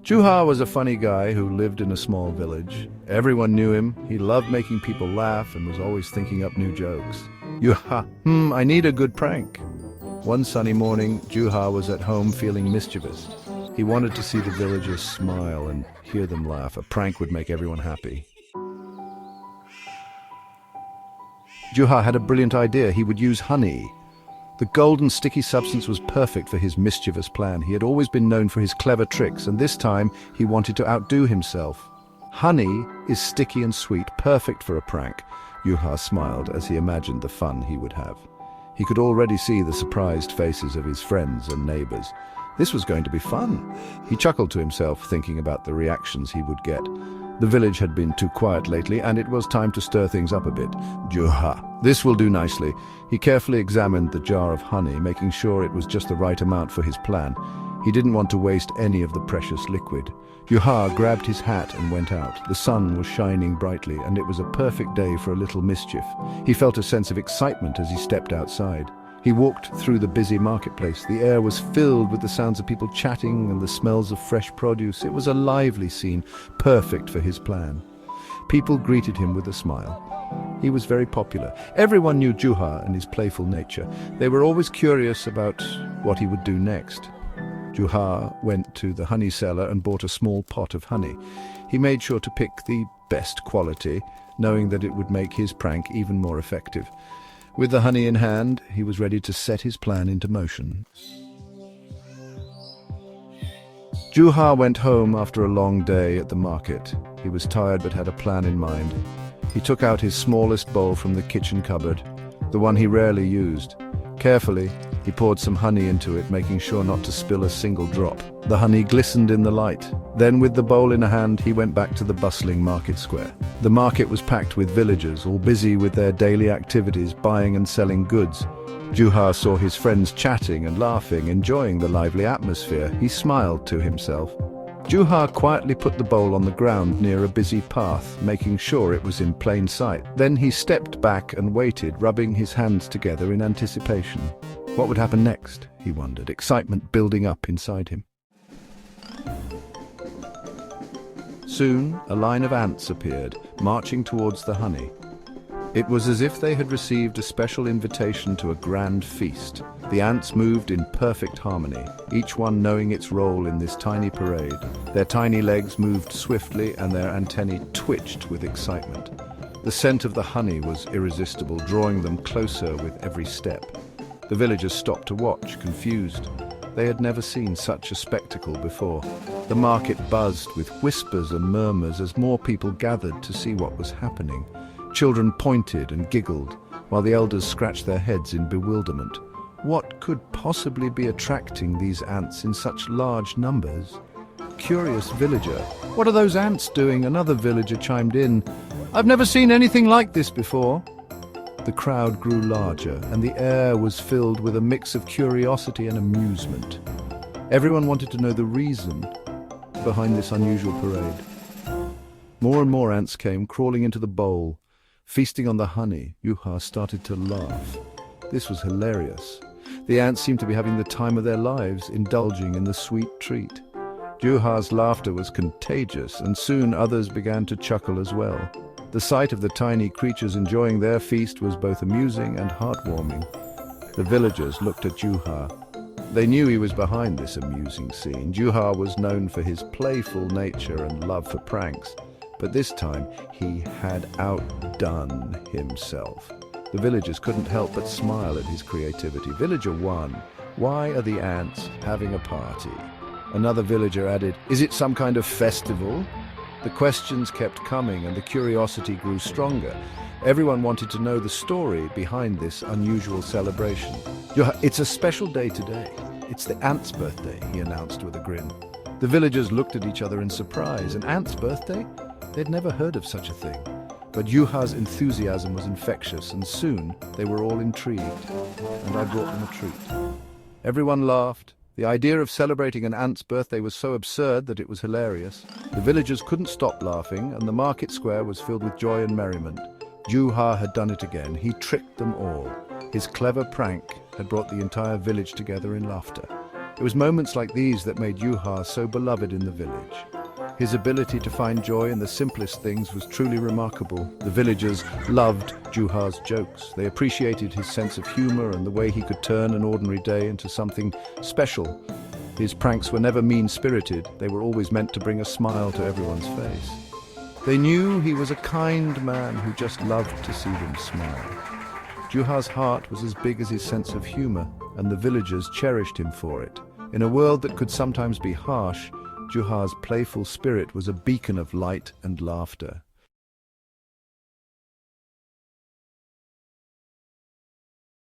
Juhha was a funny guy who lived in a small village. Everyone knew him. He loved making people laugh and was always thinking up new jokes. Juhha, I need a good prank. One sunny morning, Juhha was at home feeling mischievous. He wanted to see the villagers smile and hear them laugh. A prank would make everyone happy. Juhha had a brilliant idea. He would use honey. The golden sticky substance was perfect for his mischievous plan. He had always been known for his clever tricks, and this time he wanted to outdo himself. Honey is sticky and sweet, perfect for a prank. Juhha smiled as he imagined the fun he would have. He could already see the surprised faces of his friends and neighbors. This was going to be fun. He chuckled to himself, thinking about the reactions he would get. The village had been too quiet lately, and it was time to stir things up a bit. Juhha, this will do nicely. He carefully examined the jar of honey, making sure it was just the right amount for his plan. He didn't want to waste any of the precious liquid. Juhha grabbed his hat and went out. The sun was shining brightly, and it was a perfect day for a little mischief. He felt a sense of excitement as he stepped outside. He walked through the busy marketplace. The air was filled with the sounds of people chatting and the smells of fresh produce. It was a lively scene, perfect for his plan. People greeted him with a smile. He was very popular. Everyone knew Juhha and his playful nature. They were always curious about what he would do next. Juhha went to the honey cellar and bought a small pot of honey. He made sure to pick the best quality, knowing that it would make his prank even more effective. With the honey in hand, he was ready to set his plan into motion. Juhha went home after a long day at the market. He was tired but had a plan in mind. He took out his smallest bowl from the kitchen cupboard, the one he rarely used. Carefully, he poured some honey into it, making sure not to spill a single drop. The honey glistened in the light. Then, with the bowl in a hand, he went back to the bustling market square. The market was packed with villagers, all busy with their daily activities, buying and selling goods. Juhha saw his friends chatting and laughing, enjoying the lively atmosphere. He smiled to himself. Juhha quietly put the bowl on the ground near a busy path, making sure it was in plain sight. Then he stepped back and waited, rubbing his hands together in anticipation. What would happen next, he wondered, excitement building up inside him. Soon, a line of ants appeared, marching towards the honey. It was as if they had received a special invitation to a grand feast. The ants moved in perfect harmony, each one knowing its role in this tiny parade. Their tiny legs moved swiftly and their antennae twitched with excitement. The scent of the honey was irresistible, drawing them closer with every step. The villagers stopped to watch, confused. They had never seen such a spectacle before. The market buzzed with whispers and murmurs as more people gathered to see what was happening. Children pointed and giggled, while the elders scratched their heads in bewilderment. What could possibly be attracting these ants in such large numbers? Curious villager, "What are those ants doing?" Another villager chimed in, "I've never seen anything like this before." The crowd grew larger, and the air was filled with a mix of curiosity and amusement. Everyone wanted to know the reason behind this unusual parade. More and more ants came, crawling into the bowl. Feasting on the honey, Juhha started to laugh. This was hilarious. The ants seemed to be having the time of their lives, indulging in the sweet treat. Juhha's laughter was contagious, and soon others began to chuckle as well. The sight of the tiny creatures enjoying their feast was both amusing and heartwarming. The villagers looked at Juhha. They knew he was behind this amusing scene. Juhha was known for his playful nature and love for pranks, but this time he had outdone himself. The villagers couldn't help but smile at his creativity. Villager 1, "Why are the ants having a party?" Another villager added, "Is it some kind of festival?" The questions kept coming and the curiosity grew stronger. Everyone wanted to know the story behind this unusual celebration. "It's a special day today. It's the ant's birthday," he announced with a grin. The villagers looked at each other in surprise. An ant's birthday? They'd never heard of such a thing. But Juhha's enthusiasm was infectious, and soon they were all intrigued, and I brought them a treat. Everyone laughed. The idea of celebrating an ant's birthday was so absurd that it was hilarious. The villagers couldn't stop laughing, and the market square was filled with joy and merriment. Juhha had done it again. He tricked them all. His clever prank had brought the entire village together in laughter. It was moments like these that made Juhha so beloved in the village. His ability to find joy in the simplest things was truly remarkable. The villagers loved Juhha's jokes. They appreciated his sense of humor and the way he could turn an ordinary day into something special. His pranks were never mean-spirited. They were always meant to bring a smile to everyone's face. They knew he was a kind man who just loved to see them smile. Juhha's heart was as big as his sense of humor, and the villagers cherished him for it. In a world that could sometimes be harsh, Juhha's playful spirit was a beacon of light and laughter.